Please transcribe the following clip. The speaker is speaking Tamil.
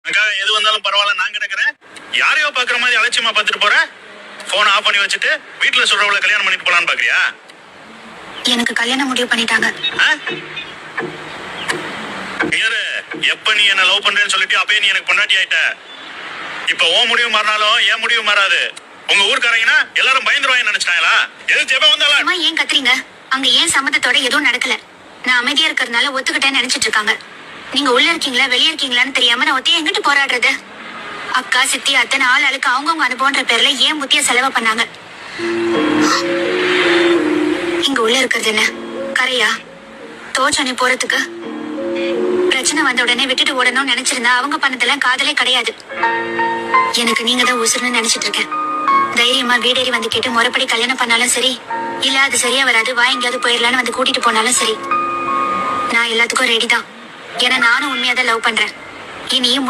அதுக்காக எது வந்தாலும் பரவாயில்ல நான் கிடக்குறேன். யாரையோ பாக்குற மாதிரி அலட்சியமா பாத்துட்டு போற. போன் ஆஃப் பண்ணி வச்சுட்டு வீட்டுல சொல்றவளை கல்யாணம் பண்ணிட்டு போலான்னு பாக்குறியா? எனக்கு கல்யாணம் முடிவு பண்ணிட்டாங்க. எப்ப நீ என்ன லவ் பண்றேன்னு சொல்லிட்டு அப்பயே நீ எனக்கு பொண்டாட்டி ஆயிட்ட. இப்ப உன் முடிவு மாறினாலும் என் முடிவு மாறாது. உங்க ஊர்க்காரங்கன்னா எல்லாரும் பயந்துருவாங்க நினைச்சாங்களா? எது ஜெபம் வந்தாலும் ஏன் கத்துறீங்க? அங்க ஏன் சம்மதத்தோட எதுவும் நடக்கல. நான் அமைதியா இருக்கிறதுனால ஒத்துக்கிட்டேன்னு நினைச்சிட்டு இருக்காங்க. நீங்க உள்ள இருக்கீங்களா வெளியே இருக்கீங்களான்னு தெரியாம நான் ஒத்தைய எங்கிட்டு போராடுறது? அக்கா சித்தி அத்தனை ஆளுக்கு அவங்கவுங்க அனுபவன்ற பேர்ல ஏன் புத்திய செலவு பண்ணாங்க. இங்க உள்ள இருக்கிறது என்ன கரையா? தோச்சனே போறதுக்கு பிரச்சனை வந்த உடனே விட்டுட்டு ஓடணும்னு நினைச்சிருந்தா அவங்க பண்ணதெல்லாம் காதலே கிடையாது. எனக்கு நீங்க தான் உசுருன்னு நினைச்சிட்டு இருக்கேன். தைரியமா வீடேறி வந்து கேட்டு முறைப்படி கல்யாணம் பண்ணாலும் சரி, இல்ல அது சரியா வராது வா எங்கேயாவது போயிடலான்னு வந்து கூட்டிட்டு போனாலும் சரி, நான் எல்லாத்துக்கும் ரெடி தான். ஏன்னா நானும் உண்மையாதான் லவ் பண்றேன். இனியும்